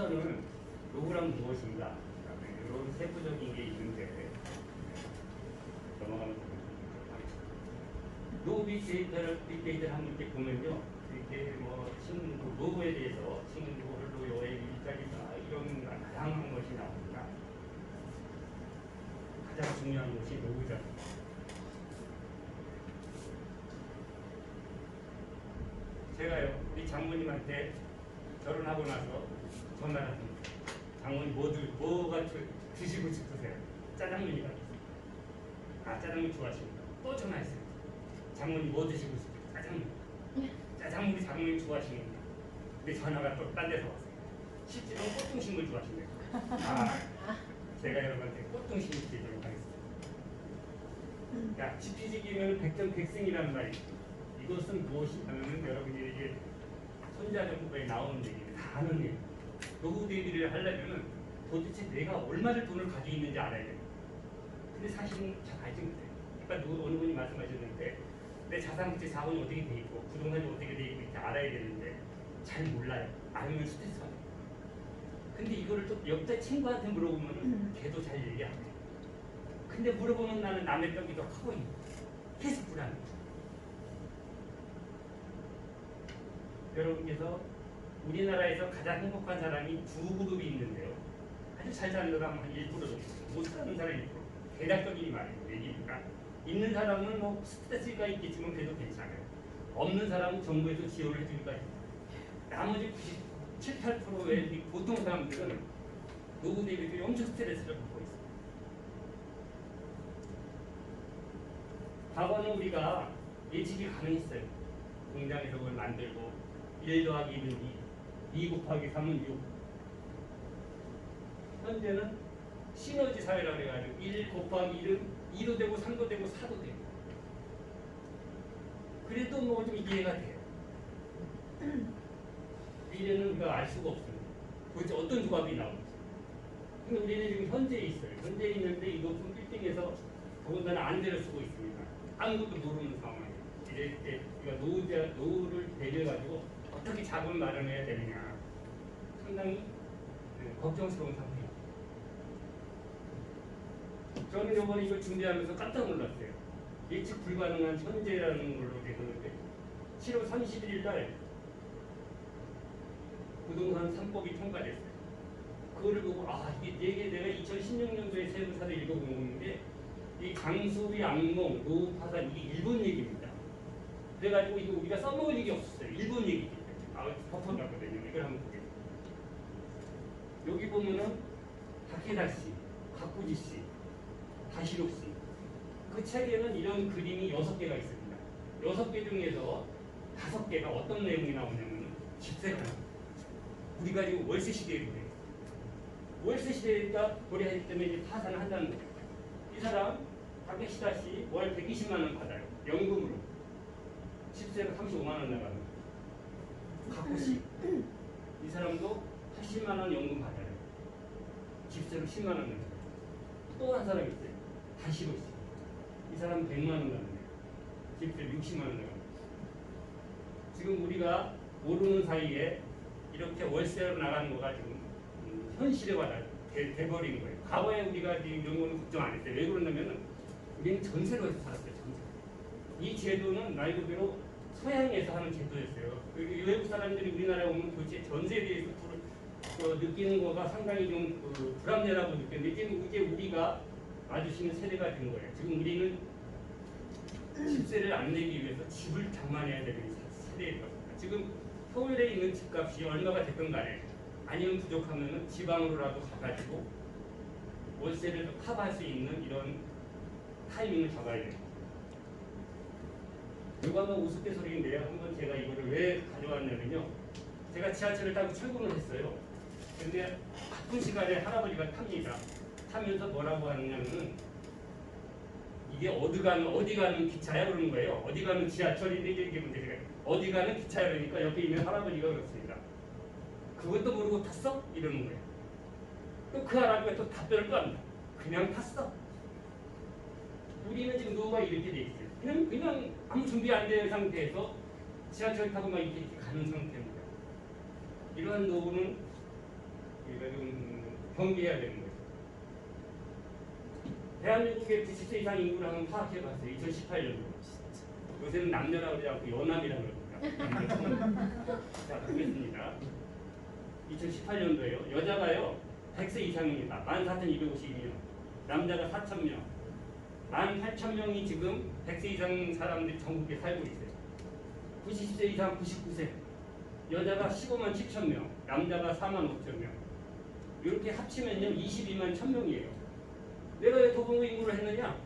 순서는 노후란 무엇인가? 이런 세부적인 게 있는데 넘어가면 노후 빅데이터를 한번 이렇게 보면요. 이렇게 뭐 노후에 대해서 친구를 노여의 일자리가 이런 다양한 것이 나옵니다. 가장 중요한 것이 노후잖아요. 제가요, 우리 장모님한테 결혼하고 나서 전화를 합니다. 장모님 뭐가 드시고 싶으세요? 짜장면이 가겠어요. 아, 짜장면 좋아하십니까? 또 전화했어요. 장모님 뭐 드시고 싶으세요? 짜장면. 짜장면이 장모님 좋아하시는구나. 근데 전화가 또 딴 데서 왔어요. 실제로 꽃등심을 좋아하신대요. 아, 제가 여러분한테 꽃등심 드리도록 하겠습니다. 야, 지피지기면 백전백승이라는 말이 있습니다. 이것은 무엇이냐면 여러분이 이게 손자정부에 나오는 얘기를 다 아는 얘기. 노후 대비를 하려면 도대체 내가 얼마를 돈을 가지고 있는지 알아야 돼요. 근데 사실은 잘 알지 못해요. 그러니까 어느 분이 말씀하셨는데 내 자산부채 자본이 어떻게 돼 있고 부동산이 어떻게 돼 있고 이렇게 알아야 되는데 잘 몰라요. 알면 스트레스 받아요. 근데 이거를 또 옆에 친구한테 물어보면 걔도 잘 얘기 안 해요. 근데 물어보면 나는 남의 벽이 더 커 보이는 거예요. 계속 불안해. 여러분께서 우리나라에서 가장 행복한 사람이 두 그룹이 있는데요. 아주 잘 사는 사람 한 1% 정도, 못 사는 사람 1%. 대략적인 말이에요. 얘기니까. 있는 사람은 뭐 스트레스가 있겠지만 그래도 괜찮아요. 없는 사람은 정부에서 지원을 해주니까 나머지 97, 8%의 보통 사람들은 노후 대비들이 엄청 스트레스를 받고 있어요. 과거는 우리가 예측이 가능했어요. 공장에서 그걸 만들고 1 더하기 1은 2, 2 곱하기 3은 6. 현재는 시너지 사회라고 해가지고 1 곱하기 1은 2도 되고 3도 되고 4도 되고. 그래도 뭐 좀 이해가 돼요. 미래는 우리가 알 수가 없습니다. 도대체 어떤 조합이 나올지. 근데 우리는 지금 현재에 있어요. 현재에 있는데 이 높은 빌딩에서 더군다나 안대를 쓰고 있습니다. 아무것도 모르는 상황이에요. 이럴 때 우리가 노후를 대비해가지고 어떻게 자금을 마련해야 되느냐. 상당히 걱정스러운 상태입니다. 저는 이번에 이걸 준비하면서 깜짝 놀랐어요. 예측 불가능한 현재라는 걸로 되었는데 7월 31일 날 부동산 3법이 통과됐어요. 그거를 보고 이게 내가 2016년도에 세무사를 읽어본 건데 이 강수리 악몽 노후 파산 이게 일본 얘기입니다. 그래가지고 이거 우리가 써먹을 일이 없었어요. 일본 얘기기 때문에. 덮어놨거든요. 이걸 한번 보겠습니다. 여기 보면은 다케다 씨, 가쿠지 씨, 다시로 씨. 그 책에는 이런 그림이 6개가 있습니다. 6개 중에서 5개가 어떤 내용이 나오냐면 집세가 나옵니다. 우리가 지금 월세 시대에 보내요. 월세 시대가 고려하기 때문에 이제 파산을 한다는 거예요. 이 사람 다케시다 씨 월 120만 원 받아요. 연금으로. 집세로 35만 원 나가는. 가쿠 씨. 이 사람도 80만 원 연금 받아요. 집세로 10만 원 나가요. 또 한 사람 있어요. 다시로 씨. 이 사람은 100만 원 나가요. 집세로 60만 원 나가요. 지금 우리가 모르는 사이에 이렇게 월세로 나가는 거가 지금 현실화가 돼버린 거예요. 과거에 우리가 이런 거는 걱정 안 했어요. 왜 그러냐면은 우리는 전세로 해서 살았어요. 전세. 이 제도는 말 그대로 서양에서 하는 제도였어요. 외국 사람들이 우리나라에 오면 도대체 전세에 대해서 느끼는 거가 상당히 좀 불합리하다고 느꼈는데 이제 우리가 마주치는 세대가 된 거예요. 지금 우리는 집세를 안 내기 위해서 집을 장만해야 되는 세대에 들었습니다. 지금 서울에 있는 집값이 얼마가 됐든 간에 아니면 부족하면 지방으로라도 가가지고 월세를 커버할 수 있는 이런 타이밍을 잡아야 돼요. 이거 한번 우스갯소리인데요. 한번 제가 이거를 왜 가져왔냐면요. 제가 지하철을 타고 출근을 했어요. 근데 바쁜 시간에 할아버지가 탑니다. 타면서 뭐라고 하느냐면은 이게 어디 가는 기차야 그러는 거예요. 어디 가는 지하철인데 이게 문제가 어디 가는 기차야 그러니까 옆에 있는 할아버지가 그렇습니다. 그것도 모르고 탔어? 이러는 거예요. 또 그 할아버지가 또 답변을 또 합니다. 그냥 탔어. 우리는 지금 노후가 이렇게 돼 있어요. 그냥 아무 준비 안 된 상태에서 지하철 타고 막 이렇게 가는 상태입니다. 이러한 노후는 우리가 좀 경계해야 되는 거죠. 대한민국의 90세 이상 인구를 한번 파악해봤어요. 2018년도. 요새는 남녀라고 그러지 않고 여남이라고 그럽니다. 자, 보겠습니다. 2018년도에요. 여자가요 100세 이상입니다. 14,252명. 남자가 4,000명. 18,000명이 지금 100세 이상 사람들이 전국에 살고 있어요. 90세 이상 99세. 여자가 15만 7천 명. 남자가 4만 5천 명. 이렇게 합치면요 22만 1,000명이에요. 내가 왜 도봉구 인구를 했느냐?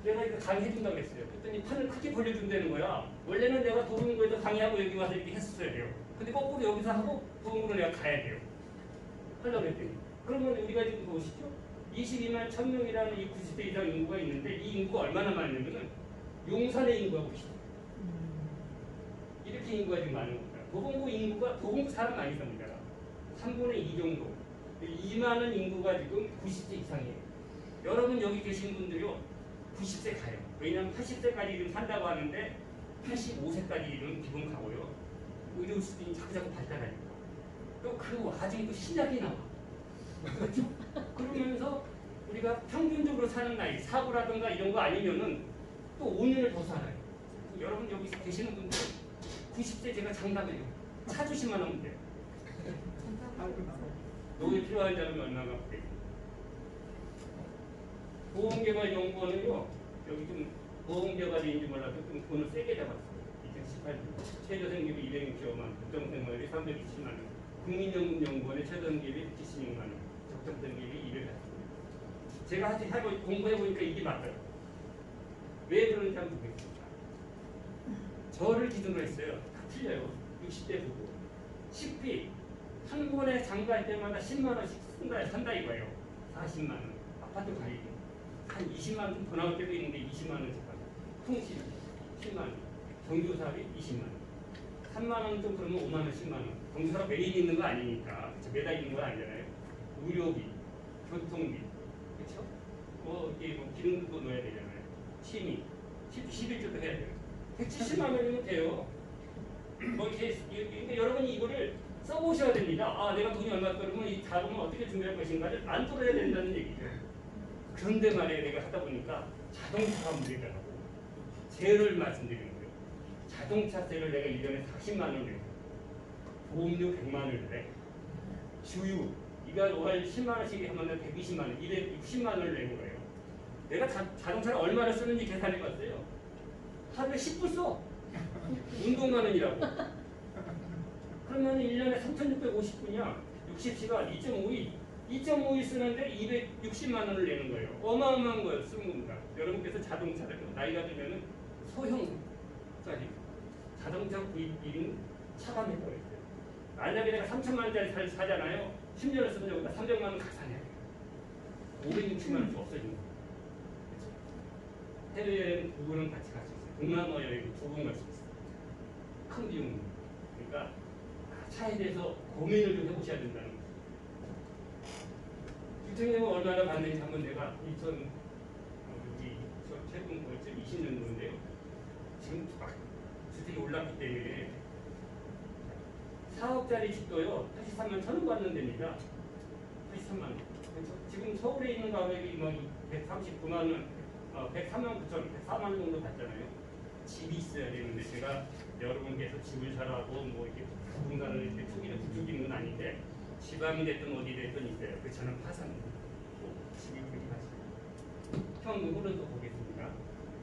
내가 이거 강의해준다고 했어요. 그랬더니 판을 크게 벌려준다는 거야. 원래는 내가 도봉구에서 강의하고 여기 와서 이렇게 했었어야 돼요. 근데 거꾸로 여기서 하고 도봉구로 내가 가야 돼요. 하려고 했더니. 그러면 우리가 지금 보시죠. 22만 1,000명이라는 이 90세 이상 인구가 있는데 이 인구가 얼마나 많냐면은 용산의 인구하고 비슷해요. 이렇게 인구가 지금 많은 겁니다. 도봉구 인구가 도봉구 사람 많이 삽니다. 3분의 2 정도. 2만원 인구가 지금 90세 이상이에요. 여러분 여기 계신 분들이요 90세 가요. 왜냐하면 80세까지 지금 산다고 하는데 85세까지는 기본 가고요. 의료 수준이 자꾸자꾸 발달하니까. 또 그 와중에 또 신약이 나와. 그렇죠? 그러면서 우리가 평균적으로 사는 나이, 사고라든가 이런 거 아니면은 또 5년을 더 살아요. 여러분 여기 계시는 분들 90세 제가 장담해요. 차 주시면 하면 돼요. 노후에 필요한 자는 얼마나 되겠습니까? 보험개발연구원은요, 여기 좀 보험개발인지 몰라도 좀 돈을 세게 잡았어요. 2018년 최저생계비 260만, 적정생활비 320만 원, 국민연금연구원의 최저생계비 176만 원, 적정생계비 240만 원. 제가 하여튼 공부해보니까 이게 맞아요. 왜 그런지 한번 보겠습니다. 저를 기준으로 했어요. 다 틀려요. 60대 보고. 식비 한 번에 장가할 때마다 10만 원씩 산다 이거예요. 40만 원. 아파트 가입. 한 20만 원 더 나올 때도 있는데 20만 원씩 받아요. 통신 10만 원. 경조사비 20만 원. 3만 원 좀 그러면 5만 원, 10만 원. 경조사가 매일 있는 거 아니니까. 매달 있는 거 아니잖아요. 의료비, 교통비. 그렇죠? 이게 기름도 넣어야 되잖아요. 취미. 11조도 해야 돼요. 170만 원이면 돼요. 이렇게 여러분이 이거를 써보셔야 됩니다. 아, 내가 돈이 얼마 떨어지면 이 자금을 어떻게 준비할 것인가를 안 떨어야 된다는 얘기죠. 그런데 말이에요, 내가 하다 보니까 자동차가 문제더라고. 세를 말씀드리는 거예요. 자동차세를 내가 1년에 40만 원을 내요. 보험료 100만 원을 내. 주유, 이거 월 10만 원씩 하면 120만 원, 260만 원을 내는 거예요. 내가 자동차를 얼마나 쓰는지 계산해봤어요. 하루에 10분 써. 운동만 원이라고. 그러면 1년에 3,650분이야. 60시간 2.5일 쓰는데 260만 원을 내는 거예요. 어마어마한 거예요. 쓰는 겁니다. 여러분께서 자동차를 나이가 들면 소형짜리 자동차 구입비는 차감해버려요. 만약에 내가 3천만 원짜리 사잖아요. 10년을 쓰면 여기다 300만 원 가산해야 돼요. 560만 원씩 없어지는 거예요. 해외여행 2분은 같이 갈 수 있어요. 동남아 여행 2분 갈 수 있어요. 큰 비용입니다. 그러니까 차에 대해서 고민을 좀 해보셔야 된다는 거죠. 주택료는 얼마나 받는지 한번 내가 최근 벌써 20년도인데요. 지금 막 주택이 올랐기 때문에 4억짜리 집도요 83만 1,000원 받는 데입니다. 83만 원. 지금 서울에 있는 가격이 뭐 139만 원, 103만 9천, 104만 원 정도 받잖아요. 집이 있어야 되는데 제가 여러분께서 집을 사라고 뭐 이렇게 부동산을 이렇게 투기를 부추기는 건 아닌데 지방이 됐든 어디 됐든 있어요. 그 저는 파산입니다. 집이 그렇게 하시고 현금 흐름도 보겠습니다.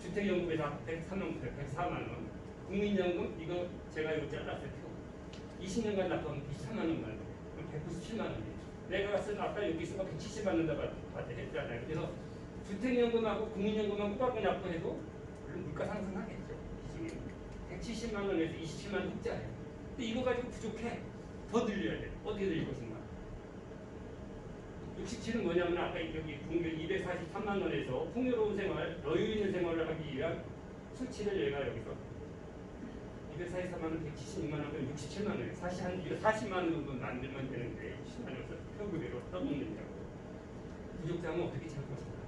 주택연금에서 103만 104만 원, 국민연금 이거 제가 이거 잘랐어요. 20년간 납부하면 93만 원만 그럼 197만 원이에요. 내가 쓴 아까 여기 있으면 170 받는다고 했잖아요. 그래서 주택연금하고 국민연금만 꼬박꼬박 납부해도 물론 물가 상승하겠죠. 기준이 170만 원에서 27만 원 흑자예요. 근데 이거 가지고 부족해. 더 늘려야 돼. 어떻게 늘릴 것인가? 67은 뭐냐면 아까 여기 국민 243만 원에서 풍요로운 생활, 여유 있는 생활을 하기 위한 수치를 얘가 여기서 243만 원, 176만 원, 67만 원, 40만 원 정도 만들면 되는데 20만 원에서 표그대로 써먹는다고. 부족자면 어떻게 찾을 것인가?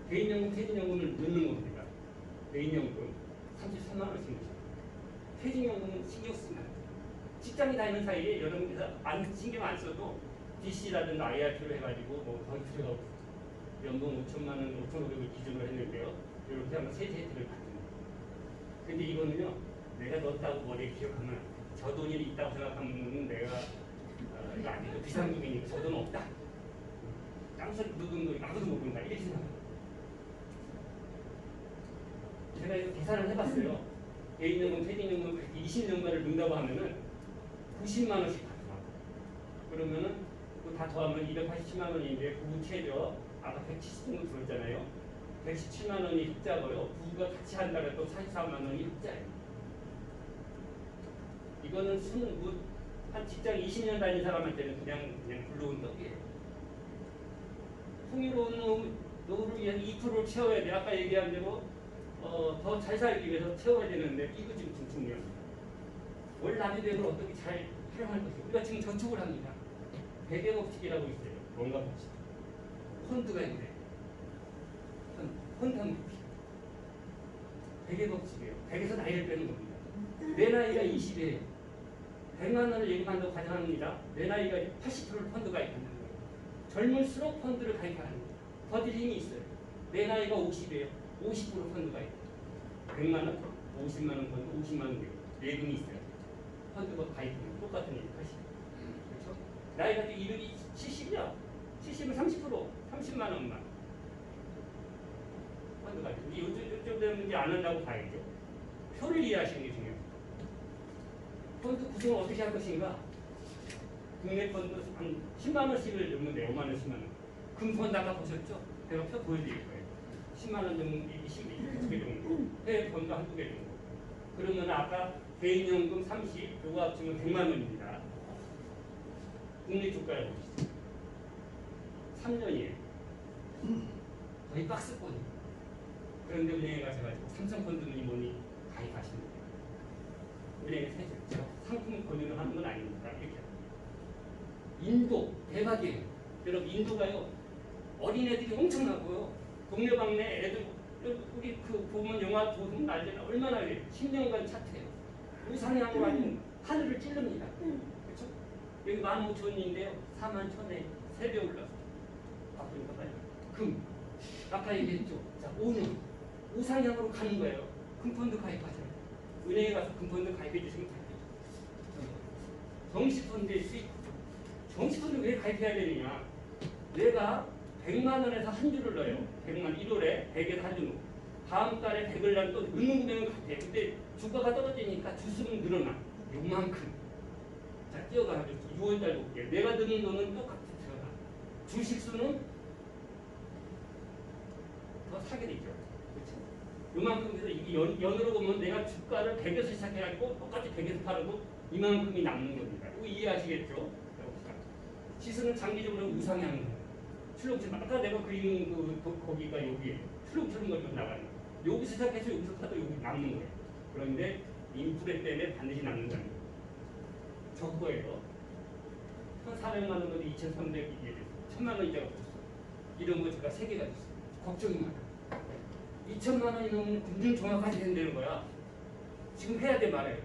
개인연금, 퇴직연금을 넣는 겁니다. 개인연금 33만 원씩 넣죠. 퇴직연금은 신경 쓰면 안 돼요. 직장이 다니는 사이에 여러분께서 신경 안 써도 DC라든가 IRP로 해가지고 뭐 거의 들어가고 연봉 5천만 원, 5,500을 기준으로 했는데요. 이렇게 하면 세제 혜택을 받습니다. 근데 이거는요, 내가 넣었다고 머리에 기억하면 저 돈이 있다고 생각하면 내가 이거 아니고 비상금이니까 저 돈 없다. 땅속 묻은 거 아무도 못 본다. 이렇게 생각해요. 제가 이거 계산을 해봤어요. 개인연금, 퇴직연금 20년간을 넣는다고 하면은 90만 원씩 받더라고요. 그러면은 그거 다 더하면 287만 원인데 부부 최저 아까 170 정도 들었잖아요. 117만 원이 흑자고요. 부부가 같이 한다면 또 44만 원이 흑자예요. 이거는 한 직장 20년 다닌 사람한테는 그냥 굴러온 떡이에요. 풍요로운 노후를 위한 2%를 채워야 돼. 아까 얘기한 대로 더 잘 살기 위해서 채워야 되는데 이거 지금 중요합니다. 월 납입액을 어떻게 잘 활용할 것이고 우리가 지금 저축을 합니다. 베개 법칙이라고 있어요. 뭔가 법칙. 펀드가 있네. 펀드 법칙. 베개 법칙이에요. 100에서 나이를 빼는 겁니다. 내 나이가 20이에요. 100만 원을 예금한다고 가정합니다. 내 나이가 80%를 펀드 가입한다는 거예요. 젊을수록 펀드를 가입하는 거예요. 버틸 힘이 있어요. 내 나이가 50이에요. 50% 펀드 가입. 100만 원, 50만 원 펀드, 50만 원 예금이 있어요. 펀드가 가입하면 똑같은 일, 80. 그렇죠? 나이가 70이야. 70은 30%, 30만 원만. 펀드 가입. 요즘 되면 이제 안 한다고 봐야죠. 표를 이해하시는 게 중요해요. 펀드 구성을 어떻게 할 것인가? 국내 펀드 한 10만 원씩을 넣는데 5만 원, 10만 원. 금펀드 아까 보셨죠? 제가 표 보여드릴 거예요. 10만 원 정도, 20개 정도. 해외 펀드 한두 개 정도. 그러면 아까 개인연금 30, 요거 합치면 100만 원입니다. 국내 주가를 보시죠. 3년이에요. 거의 박스권이에요. 그런데 은행에 가셔가지고 삼성펀드니 뭐니 가입하시면 돼요. 은행에 세죠. 상품 권유를 하는 건 아닙니다. 이렇게. 인도 대박이에요. 여러분 인도가요 어린애들이 엄청나고요. 동네방네 애들 우리 그 보면 영화 보면 알잖아. 얼마나 그래. 10년간 차트예요. 우상향으로 아니면 하늘을 찌릅니다. 그렇죠? 여기 15,000원인데요. 41,000원에 3배 올랐어. 바쁘니까 빨리. 금. 아까 얘기했죠. 자 5년. 우상향으로 가는 거예요. 금펀드 가입하세요. 은행에 가서 금펀드 가입해 주시면 됩니다. 정시펀드의 수익. 정시펀드 왜 가입해야 되느냐? 내가 100만 원에서 한 주를 넣어요. 100만 1월에 100에서 한 주 넣고 다음 달에 100을 넣으면 또 넣는 금액은 같아요. 근데 주가가 떨어지니까 주수는 늘어나. 요만큼. 자 뛰어가가지고 6월달 볼게요. 내가 드는 돈은 똑같이 들어가. 주식수는 더 사게 되죠. 그렇죠? 요만큼 해서 이게 연으로 보면 내가 주가를 100에서 시작해가지고 똑같이 100에서 팔아도 이만큼이 남는 겁니다. 이거 이해하시겠죠? 시선은 장기적으로 우상향. 출렁처럼 아까 내가 그린 거기가 여기에 출렁처럼 걸면 나가는 거예요. 여기서 시작해서 여기서 타도 여기 남는 거예요. 그런데 인플레 때문에 반드시 남는다는 거예요. 적고예요. 1,400만 원 건데 2,300 이게 됐어요. 1,000만 원 이자가 붙었어요. 이런 거 제가 3개가 됐어요. 걱정이 많아. 2,000만 원이 넘으면 금융 종합까지 된다는 거야. 지금 해야 돼 말해요.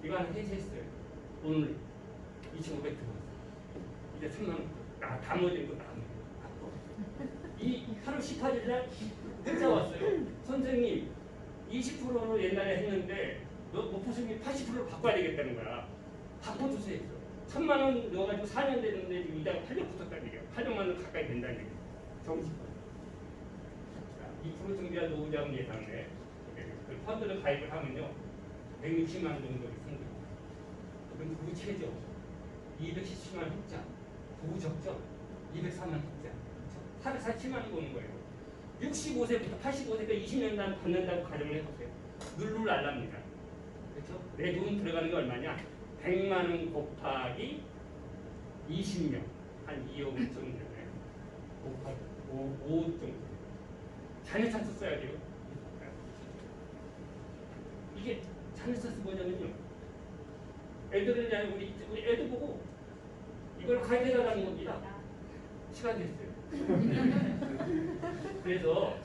이거 하나 해제했어요. 오늘 2,500 들어왔어요. 이제 3만 원. 나머지는 또 나머지. 이 8월 18일 날 문자 왔어요. 선생님 20%로 옛날에 했는데 목표수익이 80%로 바꿔야 되겠다는 거야. 바꿔주세요. 1,000만 원 넣어가지고 4년 됐는데 지금 이자가 8년 붙었다는 얘기야. 800만 원 가까이 된다는 얘기야. 정식권. 2% 정비한 노후자금 예상에 그 펀드를 가입을 하면요. 160만 원 정도 생깁니다. 그럼 부부 최저 217만 원 흑자. 부부 적정 204만 원 흑자. 447만 원 보는 거예요. 65세부터 85세까지 20년 받는다고 가정을 해보세요. 눌룰 알랍니다. 그렇죠? 내 돈 들어가는 게 얼마냐? 100만 원 곱하기 20년 한 2억 정도 되나요? 곱하기 5억 정도. 자녀 찬스 써야 돼요. 이게 자녀 찬스 뭐냐면요. 애들은 그냥 우리 애들 보고 이걸 가입해달라는 겁니다. 시간 됐어요. 그래서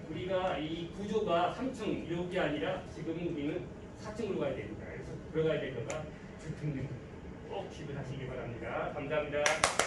우리가 이 구조가 3층 이렇게 아니라 지금 우리는 4층으로 가야 됩니다. 그래서 들어가야 될 거가 듣는 꼭 지불하시기 바랍니다. 감사합니다.